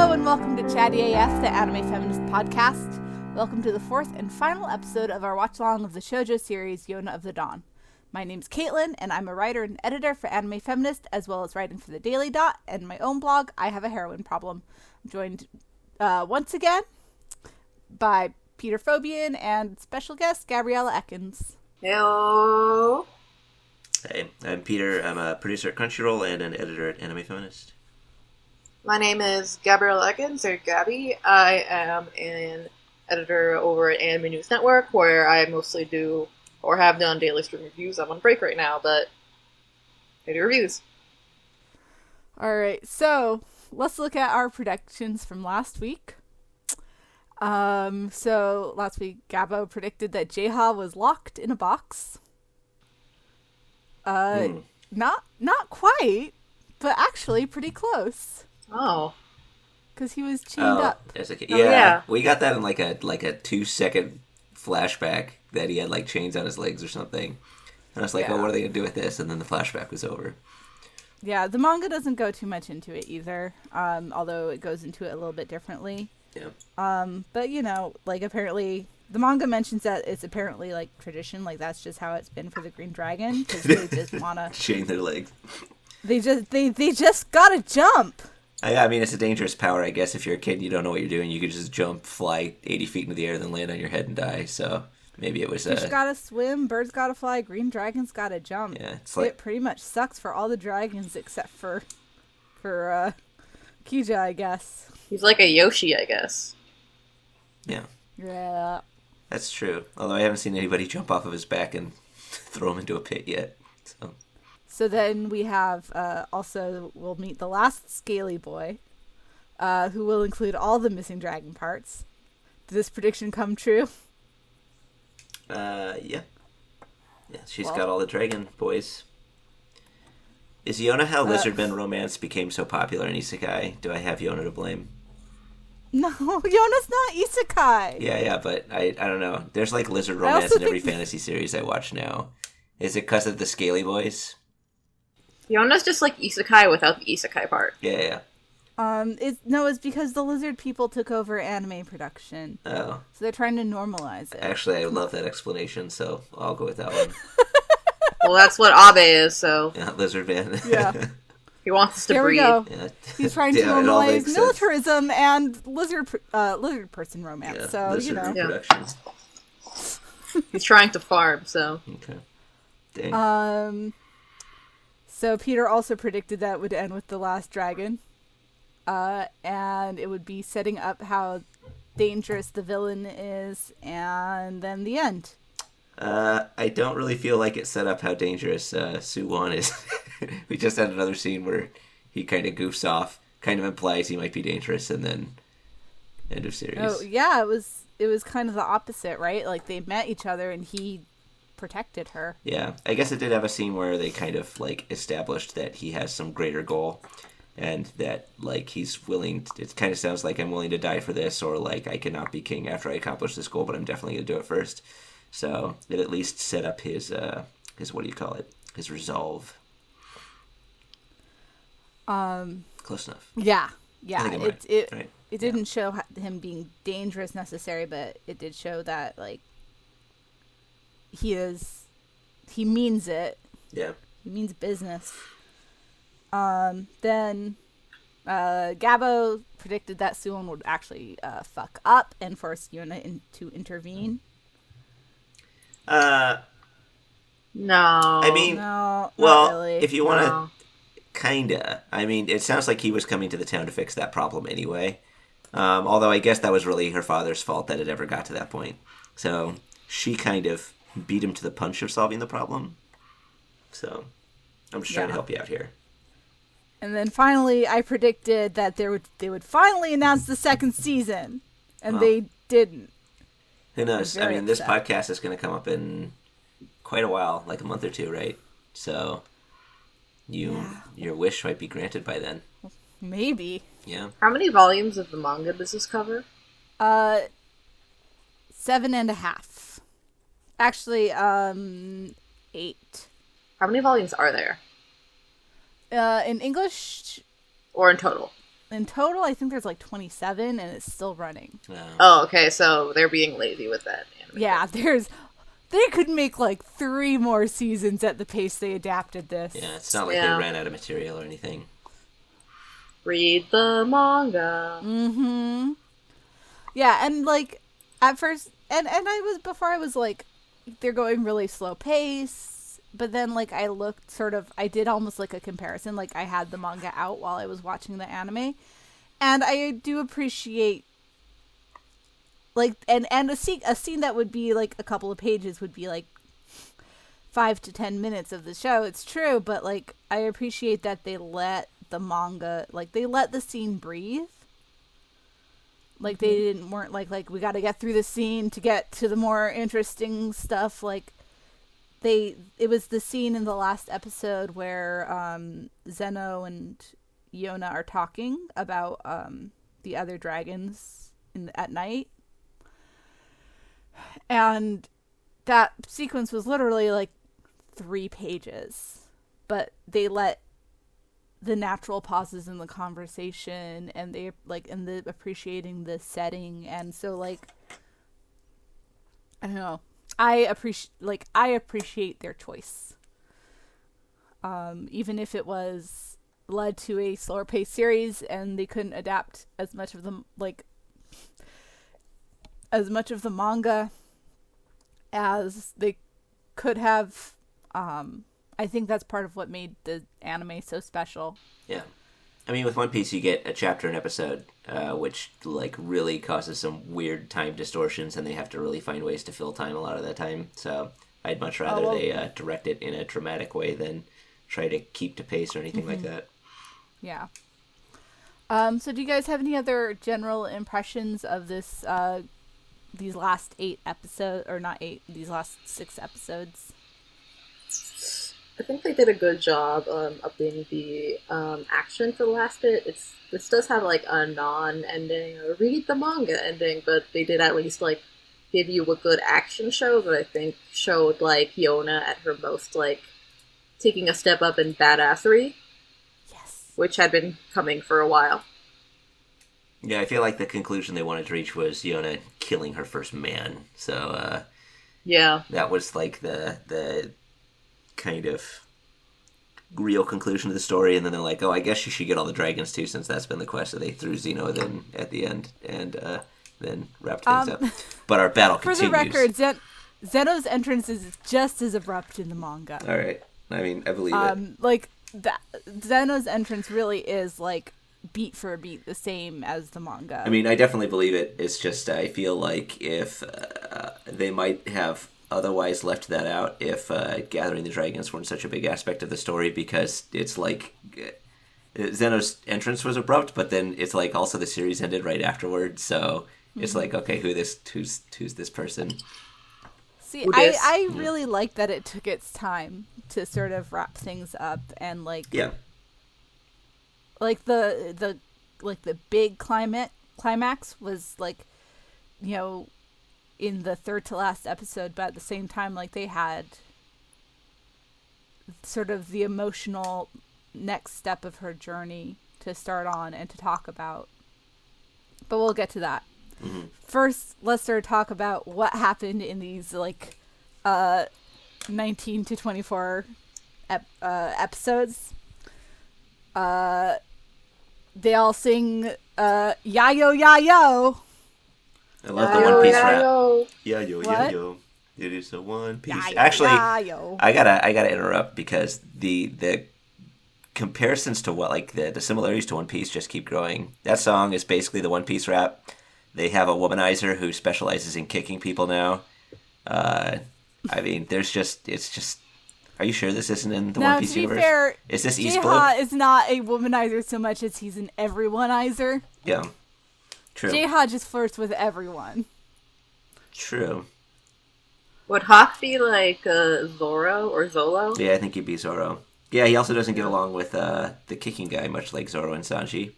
Hello and welcome to Chatty AF, the anime feminist podcast. Welcome to the fourth and final episode of our watch-along of the shoujo series, Yona of the Dawn. My name's Caitlin, and I'm a writer and editor for Anime Feminist, as well as writing for the Daily Dot and my own blog, I Have a Heroin Problem. I'm joined once again by Peter Fobian and special guest Gabriella Ekins. Hello. Hey, I'm Peter. I'm a producer at Crunchyroll and an editor at Anime Feminist. My name is Gabriella Ekins, or Gabby. I am an editor over at Anime News Network, where I mostly do, or have done, daily stream reviews. I'm on break right now, but I do reviews. Alright, so let's look at our predictions from last week. So last week, Gabo predicted that J-Ha was locked in a box. Not quite, but actually pretty close. Oh. Because he was chained up. Yeah, we got that in like a 2-second flashback that he had like chains on his legs or something. And I was like, oh, what are they going to do with this? And then the flashback was over. Yeah, the manga doesn't go too much into it either, although it goes into it a little bit differently. Yeah. But, you know, like apparently the manga mentions that it's apparently like tradition, like that's just how it's been for the Green Dragon, because they just want to chain their legs. They just gotta jump. I mean, it's a dangerous power, I guess. If you're a kid and you don't know what you're doing, you could just jump, fly 80 feet into the air, then land on your head and die. So maybe it was Fish gotta swim, birds gotta fly, green dragons gotta jump. Yeah, it's like it pretty much sucks for all the dragons except for Kija, I guess. He's like a Yoshi, I guess. Yeah. Yeah. That's true. Although I haven't seen anybody jump off of his back and throw him into a pit yet. So then we have, we'll meet the last Scaly Boy, who will include all the missing dragon parts. Did this prediction come true? Yeah. Yeah, she's got all the dragon boys. Is Yona how Lizardman romance became so popular in Isekai? Do I have Yona to blame? No, Yona's not Isekai! Yeah, but I don't know. There's like lizard romance in every fantasy series I watch now. Is it because of the Scaly Boys? Yona's just like Isekai without the Isekai part. Yeah. It's because the lizard people took over anime production. Oh. So they're trying to normalize it. Actually, I love that explanation, so I'll go with that one. Well, that's what Abe is, so... Yeah, lizard man. Yeah. He wants us to Here breed. We go. Yeah. He's trying to normalize militarism and lizard person romance. Yeah, so, lizard you know. reproduction. He's trying to farm, so... Okay. Dang. So Peter also predicted that it would end with the last dragon. And it would be setting up how dangerous the villain is, and then the end. I don't really feel like it set up how dangerous Suwon is. We just had another scene where he kind of goofs off, kind of implies he might be dangerous, and then end of series. Oh yeah, it was kind of the opposite, right? Like they met each other and he protected her. Yeah, I guess it did have a scene where they kind of like established that he has some greater goal, and that like he's willing. It kind of sounds like I'm willing to die for this, or like I cannot be king after I accomplish this goal, but I'm definitely gonna do it first. So it at least set up his what do you call it? His resolve. Close enough. Yeah. Right. It didn't show him being dangerous necessarily, but it did show that like he means it. Yeah. He means business. Then Gabo predicted that Suwon would actually fuck up and force Yona to intervene. No. I mean, no, well, not really. if you want to, kinda. I mean, it sounds like he was coming to the town to fix that problem anyway. Although I guess that was really her father's fault that it ever got to that point. So she kind of beat him to the punch of solving the problem. So I'm just trying to help you out here. And then finally, I predicted that they would finally announce the second season, and they didn't. Who knows? I mean, upset. this podcast is going to come up in quite a while, like a month or two, right? So your wish might be granted by then. Maybe. Yeah. How many volumes of the manga does this cover? 7.5. Actually, 8. How many volumes are there? In English... Or in total? in total, I think there's like 27, and it's still running. Oh, okay, so they're being lazy with that anime. Yeah, they could make like 3 more seasons at the pace they adapted this. Yeah, it's not like they ran out of material or anything. Read the manga. Mm-hmm. Yeah, and like at first, and I was like, they're going really slow pace, but then like I did almost like a comparison. Like I had the manga out while I was watching the anime, and I do appreciate like and a scene that would be like a couple of pages would be like 5 to 10 minutes of the show. It's true, but like I appreciate that they let the manga, like they let the scene breathe. Like they weren't like we got to get through the scene to get to the more interesting stuff. Like it was the scene in the last episode where Xeno and Yona are talking about the other dragons at night, and that sequence was literally like 3 pages, but they let the natural pauses in the conversation and they like and the appreciating the setting, and so like I don't know, I appreciate their choice, even if it was led to a slower paced series and they couldn't adapt as much of the manga as they could have. I think that's part of what made the anime so special. Yeah. I mean, with One Piece, you get a chapter an episode, which, like, really causes some weird time distortions, and they have to really find ways to fill time a lot of that time. So I'd much rather they direct it in a dramatic way than try to keep to pace or anything like that. Yeah. So do you guys have any other general impressions of this, these last 8 episodes, or not 8, these last 6 episodes? I think they did a good job updating the action for the last bit. This does have like a non-ending or read the manga ending, but they did at least like give you a good action show that I think showed like Yona at her most like taking a step up in badassery. Yes. Which had been coming for a while. Yeah, I feel like the conclusion they wanted to reach was Yona killing her first man. So yeah, that was like the kind of real conclusion of the story, and then they're like, oh, I guess you should get all the dragons too, since that's been the quest. So they threw Xeno then at the end and then wrapped things up. But our battle continues. For the record, Zeno's entrance is just as abrupt in the manga. All right. I mean, I believe it. Like, Zeno's entrance really is, like, beat for beat the same as the manga. I mean, I definitely believe it. It's just, I feel like if they might have otherwise left that out if gathering the dragons weren't such a big aspect of the story, because it's like Zeno's entrance was abrupt, but then it's like also the series ended right afterward, so it's like, okay, who's this person? See, I really like that it took its time to sort of wrap things up, and like like the big climax was like, you know, in the third to last episode, but at the same time, like, they had sort of the emotional next step of her journey to start on and to talk about. But we'll get to that. Mm-hmm. First, let's sort of talk about what happened in these, like, 19 to 24 episodes. They all sing, Yayo Yayo. I love the One Piece rap. Yayo Yayo. It is a One Piece. Yayo, actually, yayo. I gotta interrupt, because the comparisons to what, like, the similarities to One Piece just keep growing. That song is basically the One Piece rap. They have a womanizer who specializes in kicking people now. I mean, it's just. Are you sure this isn't in the One Piece universe? Fair, is this East Blue? J-Ha is not a womanizer so much as he's an everyoneizer. Yeah. True. J-Ha just flirts with everyone. True. Would Hak be like Zoro or Zolo? Yeah, I think he'd be Zoro. Yeah, he also doesn't get along with the kicking guy, much like Zoro and Sanji.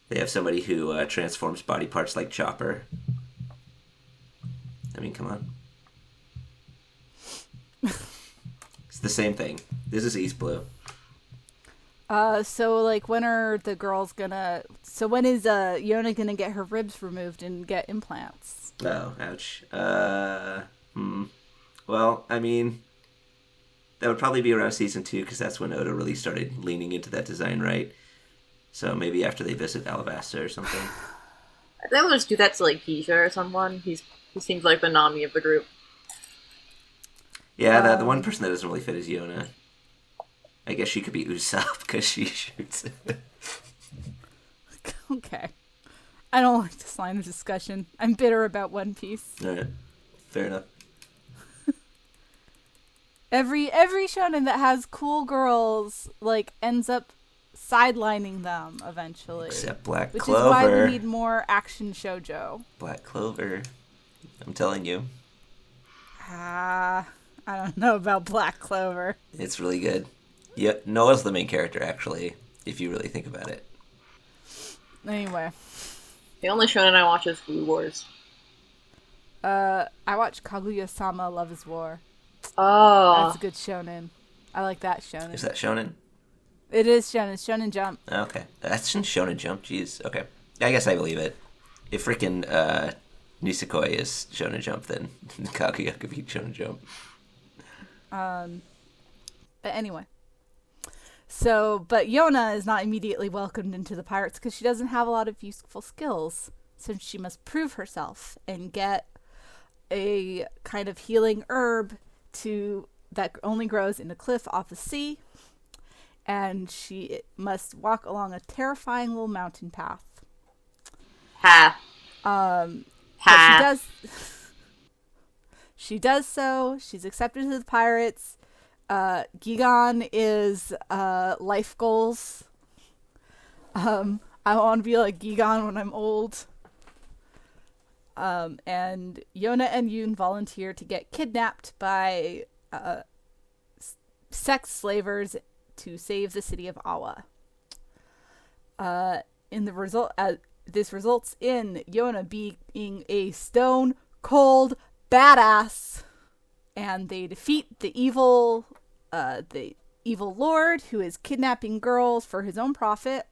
They have somebody who transforms body parts like Chopper. I mean, come on. It's the same thing. This is East Blue. So like, when are the girls gonna? So when is Yona gonna get her ribs removed and get implants? Oh, ouch. Well, I mean, that would probably be around season 2 because that's when Oda really started leaning into that design, right? So maybe after they visit Alabasta or something. They will just do that to like Keisha or someone. He seems like the Nami of the group. Yeah, the one person that doesn't really fit is Yona. I guess she could be Usopp because she shoots. Okay. I don't like this line of discussion. I'm bitter about One Piece. Alright. Fair enough. Every shonen that has cool girls like ends up sidelining them eventually. Except Black which Clover. is why we need more action shoujo. Black Clover. I'm telling you. I don't know about Black Clover. It's really good. Yeah, Noah's the main character, actually, if you really think about it. Anyway. The only shonen I watch is Food Wars. I watch Kaguya-sama Love is War. Oh. That's a good shonen. I like that shonen. Is that Shonen? It is shonen. It's Shonen Jump. Okay. That's in Shonen Jump, jeez. Okay. I guess I believe it. If freaking Nisekoi is Shonen Jump, then Kaguya could be Shonen Jump. But anyway. So, but Yona is not immediately welcomed into the pirates because she doesn't have a lot of useful skills. So she must prove herself and get a kind of healing herb that only grows in a cliff off the sea. And she must walk along a terrifying little mountain path. Ha. But she does so. She's accepted to the pirates. Gigan is life goals. I want to be like Gigan when I'm old. And Yona and Yoon volunteer to get kidnapped by sex slavers to save the city of Awa. This results in Yona being a stone cold badass, and they defeat the evil lord who is kidnapping girls for his own profit.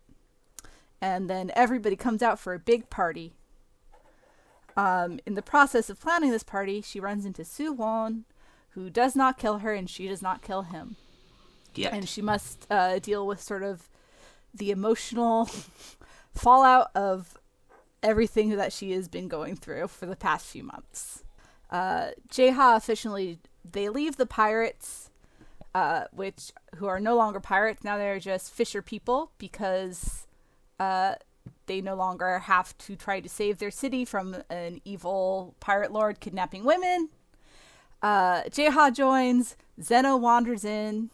And then everybody comes out for a big party. In the process of planning this party, she runs into Suwon, who does not kill her, and she does not kill him. Yet. And she must deal with sort of the emotional fallout of everything that she has been going through for the past few months. Jeha they leave the pirates, who are no longer pirates. Now they're just fisher people because they no longer have to try to save their city from an evil pirate lord kidnapping women. Jeha joins, Xeno wanders in,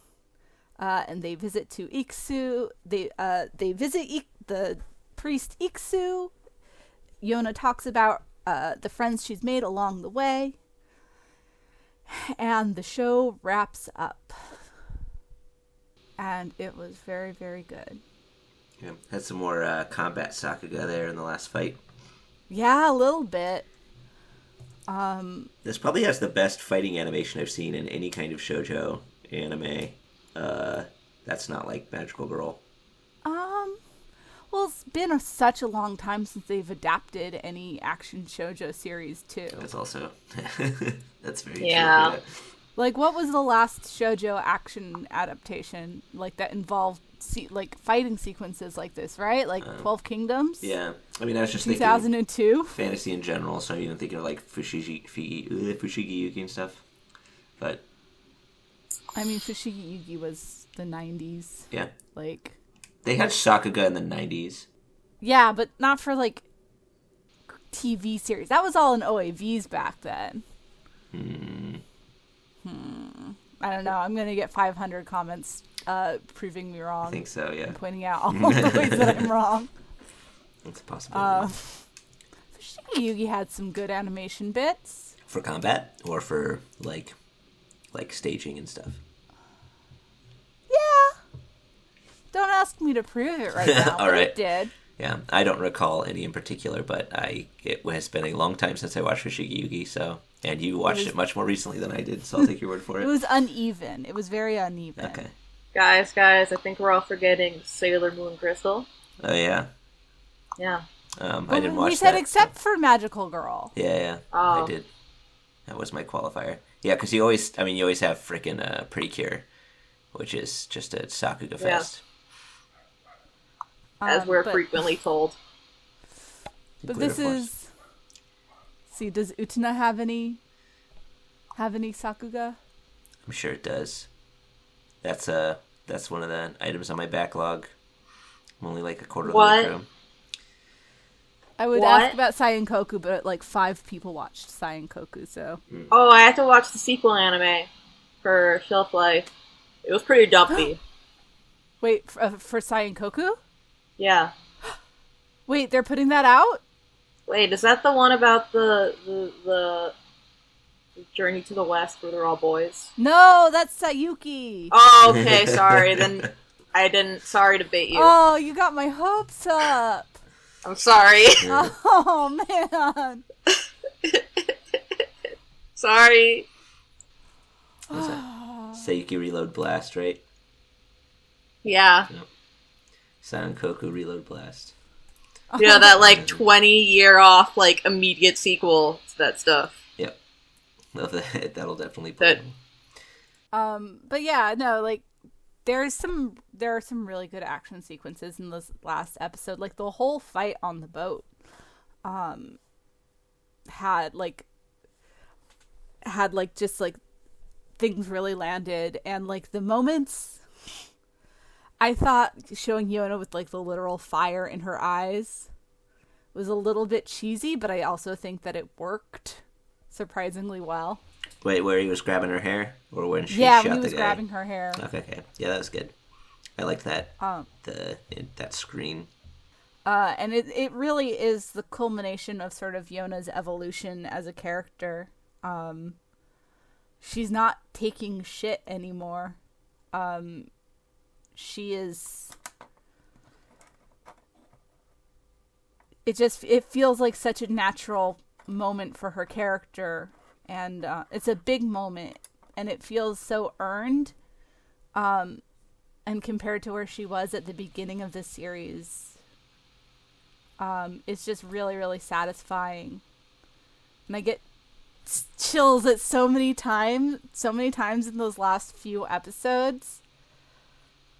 and they visit to Iksu. They visit the priest Iksu. Yona talks about the friends she's made along the way. And the show wraps up. And it was very, very good. Yeah, had some more combat Sakuga there in the last fight. Yeah, a little bit. This probably has the best fighting animation I've seen in any kind of shoujo anime. That's not like Magical Girl. Well, it's been such a long time since they've adapted any action shoujo series too. That's also that's very true. Yeah. Like, what was the last shoujo action adaptation like that involved fighting sequences like this? Right, like 12 Kingdoms. Yeah, I mean, I was just 2002. thinking fantasy in general, so I'm even thinking of like Fushigi Yugi and stuff. But I mean, Fushigi Yugi was the 90s. Yeah. Like, they had Sakuga in the 90s. Yeah, but not for like TV series. That was all in OAVs back then. I don't know. I'm going to get 500 comments proving me wrong. I think so, yeah. And pointing out all the ways that I'm wrong. That's a possibility. Fushigi Yugi had some good animation bits. For combat? Or for, like staging and stuff? Yeah. Don't ask me to prove it right now. All but right. It did. Yeah, I don't recall any in particular, but it has been a long time since I watched Fushigi Yugi, so... And you watched it much more recently than I did, so I'll take your word for it. It was uneven. It was very uneven. Okay. Guys, I think we're all forgetting Sailor Moon Crystal. Oh yeah. Yeah. I didn't watch We said that, except for Magical Girl. Yeah, I did. That was my qualifier. Yeah, because you always have freaking Precure, which is just a Sakuga fest. As we're frequently told. But this is... See, does Utena have any Sakuga? I'm sure it does. That's one of the items on my backlog. I'm only like a quarter of the way through. I would ask about Saiyankoku, but like 5 people watched Saiyankoku, so... Oh, I had to watch the sequel anime for Shelf Life. It was pretty dumpy. Wait, for Saiyankoku? Yeah. Wait, they're putting that out? Wait, is that the one about the Journey to the West where they're all boys? No, that's Sayuki. Oh, okay, sorry. Then I didn't. Sorry to bait you. Oh, you got my hopes up. I'm sorry. Oh, man. Sorry. What's that? Sayuki Reload Blast, right? Yeah. Yep. Sankoku Reload Blast. You know, that, like, 20-year off, like, immediate sequel to that stuff. Yep. Love that. That'll definitely play. But yeah, no, like, there are some really good action sequences in this last episode. Like, the whole fight on the boat, had just, like, things really landed. And, like, the moments... I thought showing Yona with, like, the literal fire in her eyes was a little bit cheesy, but I also think that it worked surprisingly well. Wait, where he was grabbing her hair? Or when she shot the guy? Yeah, when he was grabbing her hair. Okay. Yeah, that was good. I liked that. That screen. And it really is the culmination of sort of Yona's evolution as a character. She's not taking shit anymore. She is... It feels like such a natural moment for her character, and it's a big moment, and it feels so earned, and compared to where she was at the beginning of the series, it's just really, really satisfying, and I get chills at so many times in those last few episodes.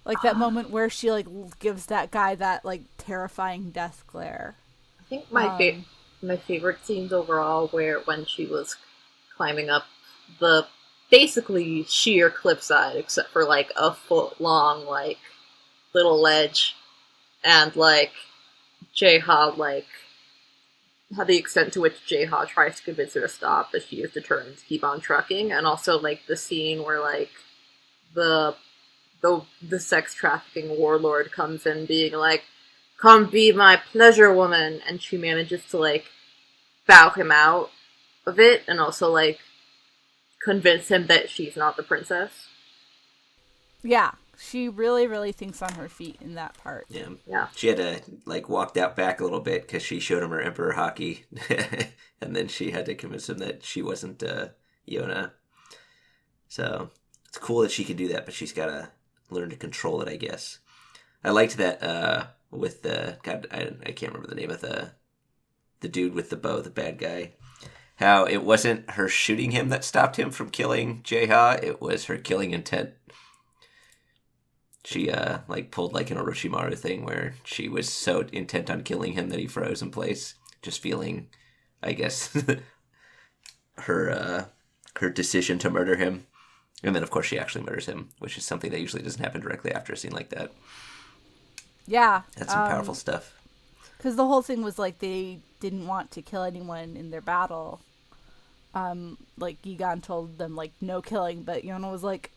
Like that moment where she like gives that guy that like terrifying death glare. I think my favorite scenes overall were when she was climbing up the basically sheer cliffside, except for like a foot long like little ledge, and like Jae-ha like the extent to which Jae-ha tries to convince her to stop, but she is determined to keep on trucking, and also like the scene where like the sex trafficking warlord comes in being like, "Come be my pleasure woman," and she manages to like bow him out of it and also like convince him that she's not the princess. Yeah, she really, really thinks on her feet in that part. Yeah. She had to like walk that back a little bit because she showed him her emperor hockey, and then she had to convince him that she wasn't Yona. So it's cool that she can do that, but she's gotta learn to control it, I guess. I liked that with the I can't remember the name of the dude with the bow, the bad guy. How it wasn't her shooting him that stopped him from killing Jae-ha, it was her killing intent. She like pulled like an Orochimaru thing where she was so intent on killing him that he froze in place, just feeling, I guess, her decision to murder him. And then, of course, she actually murders him, which is something that usually doesn't happen directly after a scene like that. Yeah. That's some powerful stuff. Because the whole thing was, like, they didn't want to kill anyone in their battle. Like, Gigan told them, like, no killing, but Yona was like...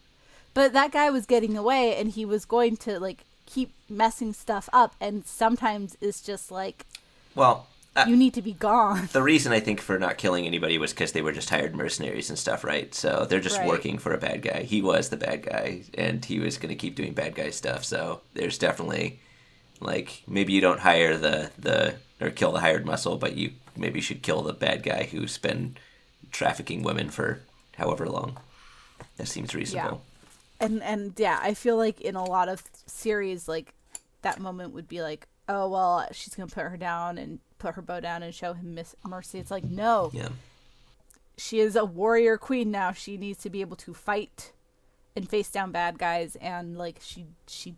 But that guy was getting away, and he was going to, like, keep messing stuff up, and sometimes it's just, like... Well... you need to be gone. The reason, I think, for not killing anybody was because they were just hired mercenaries and stuff, right? So they're just working for a bad guy. He was the bad guy, and he was going to keep doing bad guy stuff. So there's definitely, like, maybe you don't hire or kill the hired muscle, but you maybe should kill the bad guy who's been trafficking women for however long. That seems reasonable. And yeah, I feel like in a lot of series, like, that moment would be like, oh, well, she's going to put her down and put her bow down and show him mercy. It's like, no. Yeah. She is a warrior queen now. She needs to be able to fight and face down bad guys, and, like, she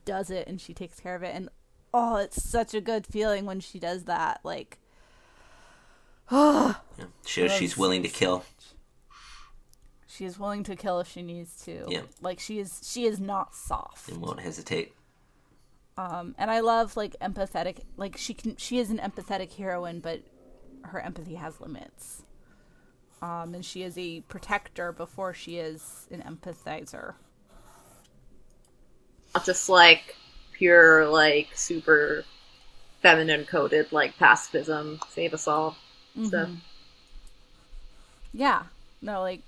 does it, and she takes care of it. And, oh, it's such a good feeling when she does that. Like, oh. Yeah. Shows she's willing to kill. She is willing to kill if she needs to. Yeah. Like, she is not soft. And won't hesitate. And I love, like, empathetic, like, she is an empathetic heroine, but her empathy has limits. And she is a protector before she is an empathizer. Not just, like, pure, like, super feminine coded, like, pacifism, save us all stuff. Yeah. No, like,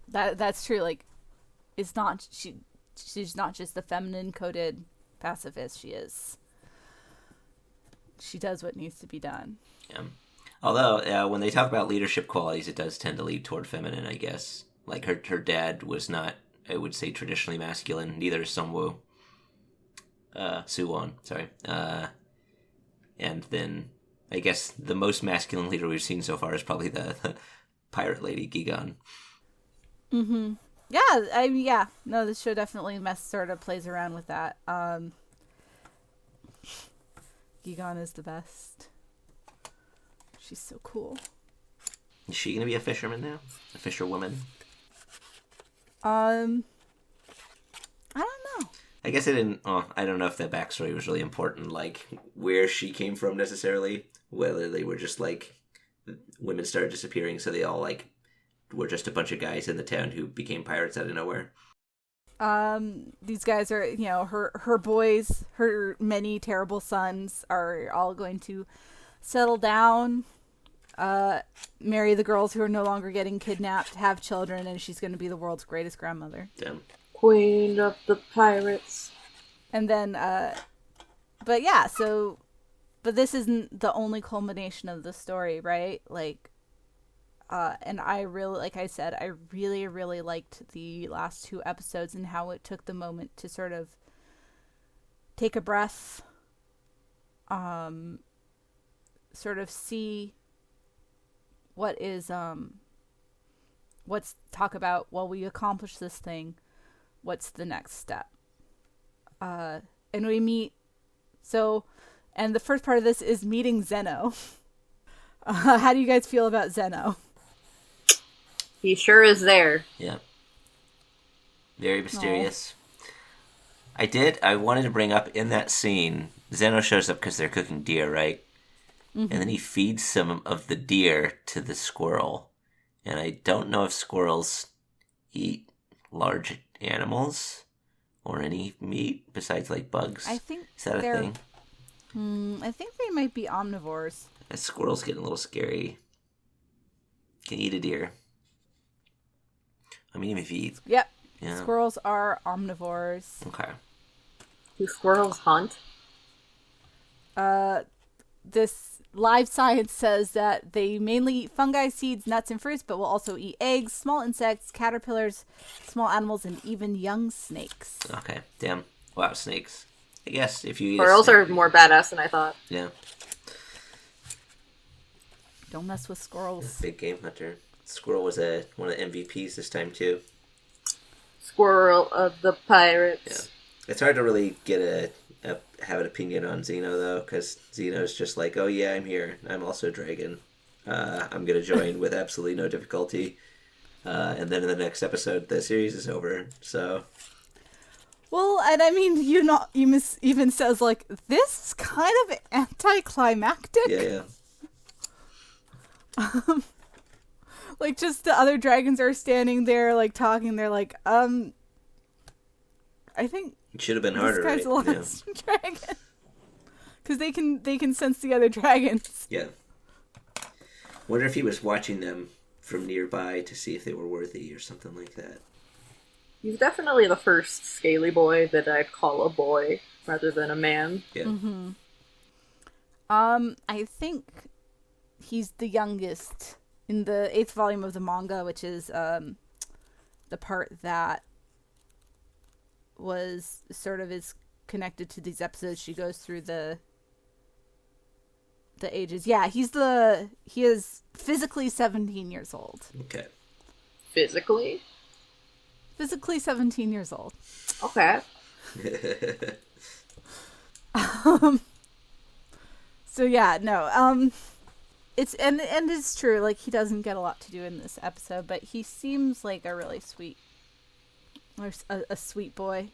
that's true. Like, it's not, she's not just the feminine coded pacifist. She does what needs to be done. Yeah. Although, when they talk about leadership qualities, it does tend to lead toward feminine, I guess. Like, her dad was not, I would say, traditionally masculine. Neither is Sungwoo. Suwon, sorry. And then, I guess, the most masculine leader we've seen so far is probably the pirate lady, Gigan. Mm-hmm. Yeah, yeah. No, this show definitely sort of plays around with that. Gigan is the best. She's so cool. Is she going to be a fisherman now? A fisherwoman? I don't know. I guess I didn't... Oh, I don't know if that backstory was really important, like, where she came from necessarily. Whether they were just, like, women started disappearing, so they all, like, were just a bunch of guys in the town who became pirates out of nowhere. These guys are, you know, her boys, her many terrible sons are all going to settle down, marry the girls who are no longer getting kidnapped, have children, and she's going to be the world's greatest grandmother. Damn. Queen of the pirates. And then, but yeah, but this isn't the only culmination of the story, right? Like, and I really, like I said, I really, really liked the last 2 episodes and how it took the moment to sort of take a breath, sort of see what is, let's talk about, well, we accomplished this thing, what's the next step? And we meet, and the first part of this is meeting Xeno. How do you guys feel about Xeno? He sure is there. Yeah. Very mysterious. I wanted to bring up in that scene, Xeno shows up because they're cooking deer, right? Mm-hmm. And then he feeds some of the deer to the squirrel. And I don't know if squirrels eat large animals or any meat besides, like, bugs. I think is that a thing? I think they might be omnivores. A squirrel's getting a little scary. Can eat a deer. I mean, even if you eat... Yep. Yeah. Squirrels are omnivores. Okay. Do squirrels hunt? This live science says that they mainly eat fungi, seeds, nuts, and fruits, but will also eat eggs, small insects, caterpillars, small animals, and even young snakes. Okay. Damn. Wow, snakes. I guess if you eat squirrels are more badass than I thought. Yeah. Don't mess with squirrels. Big game hunter. Squirrel was one of the MVPs this time too. Squirrel of the pirates. Yeah. It's hard to really get have an opinion on Xeno though, because Xeno's just like, oh yeah, I'm here. I'm also a dragon. I'm gonna join with absolutely no difficulty. And then in the next episode, the series is over. So. Well, and I mean, Yumis even says, like, this is kind of anticlimactic. Yeah. Like, just the other dragons are standing there, like, talking. They're like, I think it should have been harder, this guy's right? the last dragon. Because they can sense the other dragons. Yeah. Wonder if he was watching them from nearby to see if they were worthy or something like that. He's definitely the first scaly boy that I'd call a boy rather than a man. Yeah. Mm-hmm. I think he's the youngest in the 8th volume of the manga, which is the part that was sort of is connected to these episodes. She goes through the ages. Yeah, he is physically 17 years old. Okay. Physically 17 years old. Okay. So yeah, no. It's and it's true. Like, he doesn't get a lot to do in this episode, but he seems like a really sweet, or a sweet boy.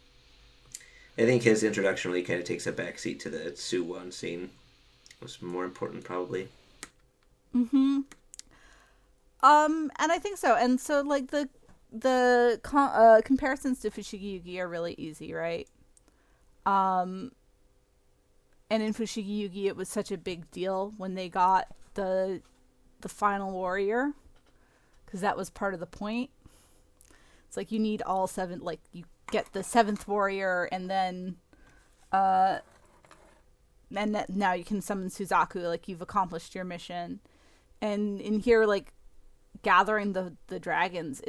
I think his introduction really kind of takes a backseat to the Suwon scene. It was more important, probably. Mm-hmm. And I think so. And so, like, the comparisons to Fushigi Yugi are really easy, right? And in Fushigi Yugi, it was such a big deal when they got the final warrior, because that was part of the point. It's like, you need all 7, like, you get the 7th warrior, and then now you can summon Suzaku, like, you've accomplished your mission. And in here, like, gathering the dragons,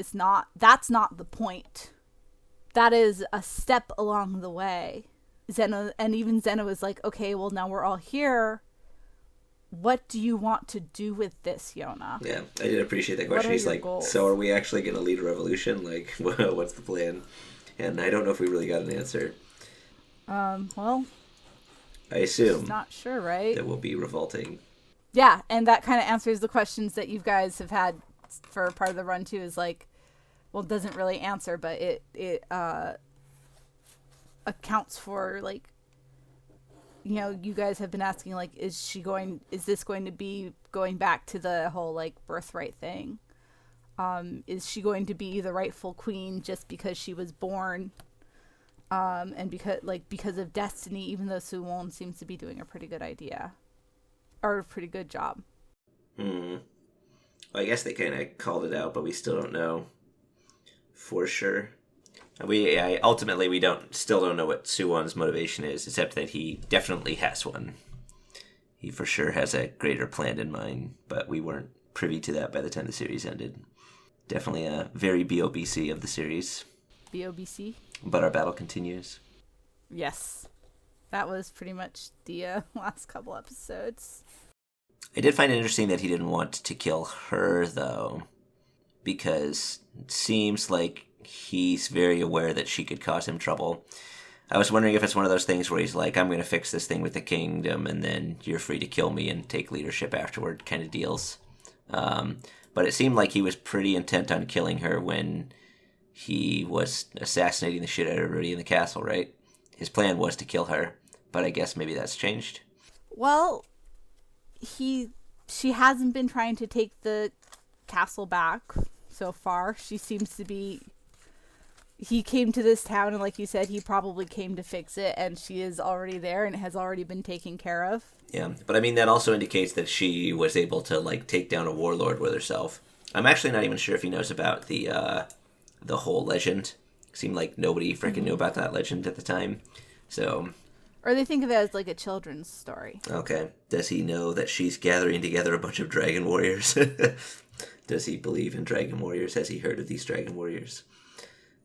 that's not the point. That is a step along the way. Xeno is like, okay, well, now we're all here. What do you want to do with this, Yona? Yeah, I did appreciate that question. He's like, goals? So are we actually going to lead a revolution? Like, what's the plan? And I don't know if we really got an answer. Well, I assume. Not sure, right? That will be revolting. Yeah, and that kind of answers the questions that you guys have had for part of the run too. Is like, well, it doesn't really answer, but it accounts for, like, you know, you guys have been asking, like, is this going to be going back to the whole, like, birthright thing? Is she going to be the rightful queen just because she was born? And because of destiny, even though Suwon seems to be doing a pretty good job. Well, I guess they kind of called it out, but we still don't know for sure. Ultimately, we still don't know what Suwon's motivation is, except that he definitely has one. He for sure has a greater plan in mind, but we weren't privy to that by the time the series ended. Definitely a very BOBC of the series. BOBC? But our battle continues. Yes. That was pretty much the last couple episodes. I did find it interesting that he didn't want to kill her, though, because it seems like he's very aware that she could cause him trouble. I was wondering if it's one of those things where he's like, I'm going to fix this thing with the kingdom, and then you're free to kill me and take leadership afterward kind of deals. But it seemed like he was pretty intent on killing her when he was assassinating the shit out of everybody in the castle, right? His plan was to kill her, but I guess maybe that's changed. Well, she hasn't been trying to take the castle back so far. She seems to be... He came to this town, and like you said, he probably came to fix it, and she is already there, and it has already been taken care of. Yeah, but I mean, that also indicates that she was able to, like, take down a warlord with herself. I'm actually not even sure if he knows about the whole legend. It seemed like nobody freaking knew about that legend at the time, so... Or they think of it as, like, a children's story. Okay. Does he know that she's gathering together a bunch of dragon warriors? Does he believe in dragon warriors? Has he heard of these dragon warriors?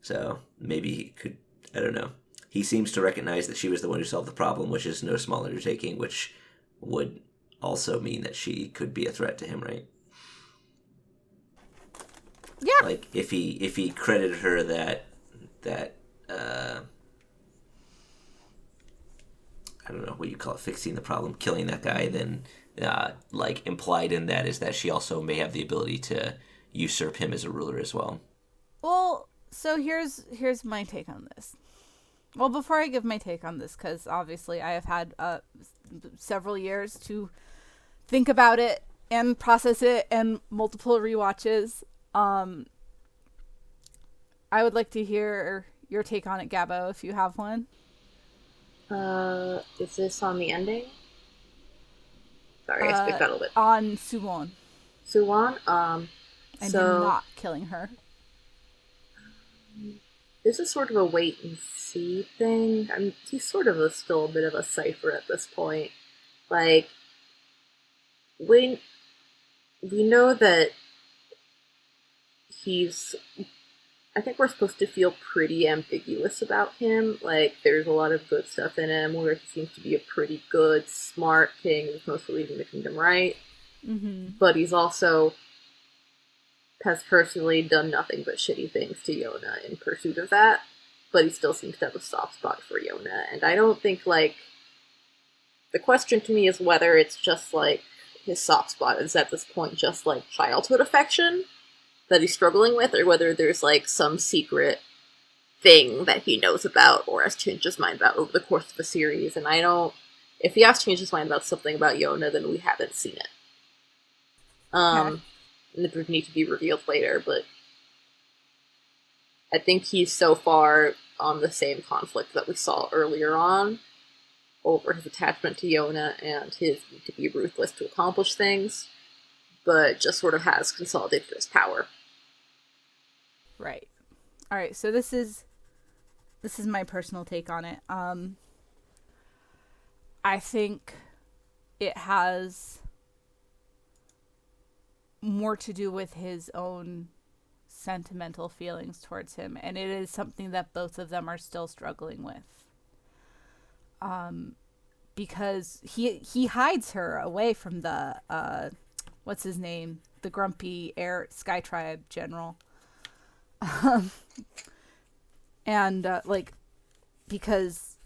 So maybe he could, I don't know. He seems to recognize that she was the one who solved the problem, which is no small undertaking, which would also mean that she could be a threat to him, right? Yeah. Like, if he credited her that I don't know what you call it, fixing the problem, killing that guy, then like, implied in that is that she also may have the ability to usurp him as a ruler as well. Well, so here's my take on this. Well, before I give my take on this, because obviously I have had several years to think about it and process it and multiple rewatches. I would like to hear your take on it, Gabbo, if you have one. Is this on the ending? Sorry, I speak that a little bit. On Suwon. Suwon, and him not killing her. This is sort of a wait and see thing. He's sort of still a bit of a cipher at this point. Like, we know that he's I think we're supposed to feel pretty ambiguous about him. Like, there's a lot of good stuff in him where he seems to be a pretty good, smart king who's mostly leading the kingdom right. Mm-hmm. But he's also has personally done nothing but shitty things to Yona in pursuit of that. But he still seems to have a soft spot for Yona. And I don't think, like... The question to me is whether it's just, like, his soft spot is at this point just, like, childhood affection that he's struggling with, or whether there's, like, some secret thing that he knows about or has changed his mind about over the course of the series. And I don't... If he has changed his mind about something about Yona, then we haven't seen it. Okay. And it would need to be revealed later, but I think he's so far on the same conflict that we saw earlier on, over his attachment to Yona and his need to be ruthless to accomplish things, but just sort of has consolidated his power. Right. All right. So this is my personal take on it. I think it has more to do with his own sentimental feelings towards him, and it is something that both of them are still struggling with. Because he hides her away from the what's his name, the grumpy air sky tribe general, and like, because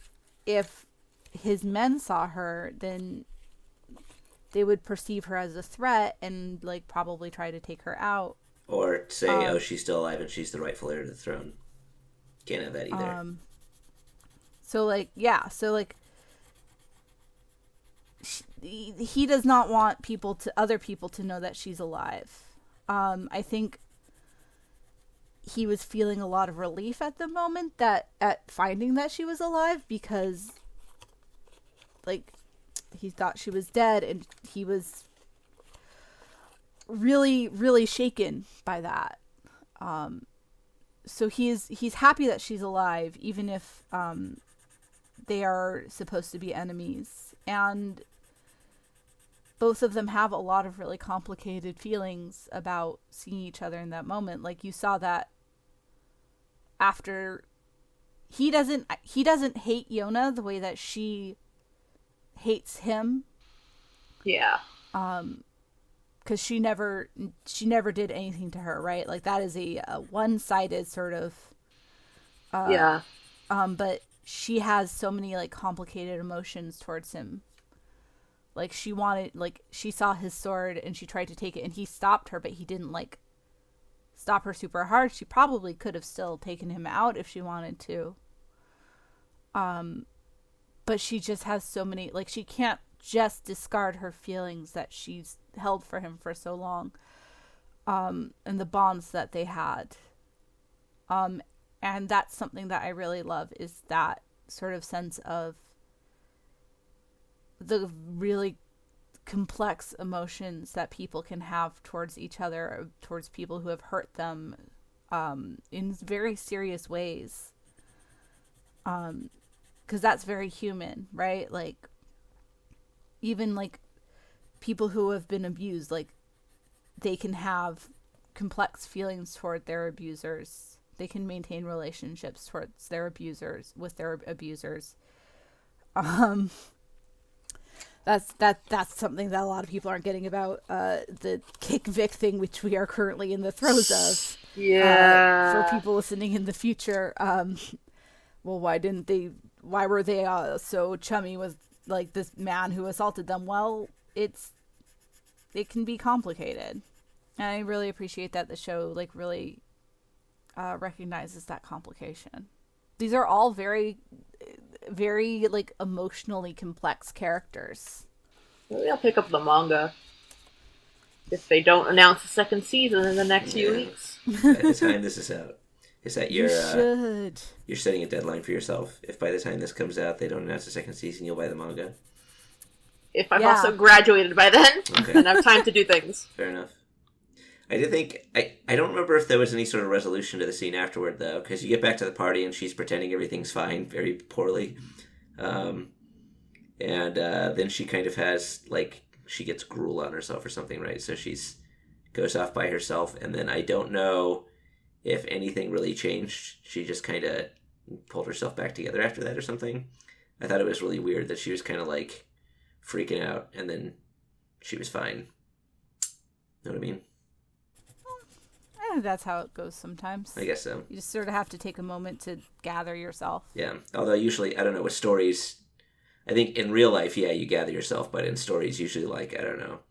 if his men saw her, then they would perceive her as a threat and like probably try to take her out, or say, oh, she's still alive and she's the rightful heir to the throne. Can't have that either. So he does not want other people to know that she's alive. I think he was feeling a lot of relief at the moment at finding that she was alive, because like he thought she was dead, and he was really, really shaken by that. So he's happy that she's alive, even if they are supposed to be enemies. And both of them have a lot of really complicated feelings about seeing each other in that moment. Like, you saw that after he doesn't hate Yona the way that she hates him. Yeah. Because she never did anything to her, right? Like, that is a one-sided sort of yeah. But she has so many like complicated emotions towards him. Like, she saw his sword and she tried to take it, and he stopped her, but he didn't like stop her super hard. She probably could have still taken him out if she wanted to. But she just has so many, like, she can't just discard her feelings that she's held for him for so long, and the bonds that they had. And that's something that I really love, is that sort of sense of the really complex emotions that people can have towards each other, towards people who have hurt them, in very serious ways. Because that's very human, right? Like, even like people who have been abused, like, they can have complex feelings toward their abusers. They can maintain relationships towards their abusers, with their abusers. That's something that a lot of people aren't getting about the kick Vic thing, which we are currently in the throes of. Yeah. For people listening in the future, well, why were they so chummy with like this man who assaulted them? Well, it can be complicated, and I really appreciate that the show like really recognizes that complication. These are all very, very like emotionally complex characters. Maybe I'll pick up the manga if they don't announce a second season in the next few weeks. By the time this is out, is that You should. You're setting a deadline for yourself? If by the time this comes out they don't announce a second season, you'll buy the manga? If I've also graduated by then, okay. And have time to do things. Fair enough. I did think... I don't remember if there was any sort of resolution to the scene afterward, though, because you get back to the party and she's pretending everything's fine, very poorly. And then she kind of has, like, she gets gruel on herself or something, right? So she's goes off by herself, and then I don't know if anything really changed, she just kind of pulled herself back together after that or something. I thought it was really weird that she was kind of like freaking out and then she was fine. Know what I mean? I think that's how it goes sometimes. I guess so. You just sort of have to take a moment to gather yourself. Yeah. Although usually, I don't know, with stories, I think in real life, yeah, you gather yourself, but in stories, usually like, I don't know,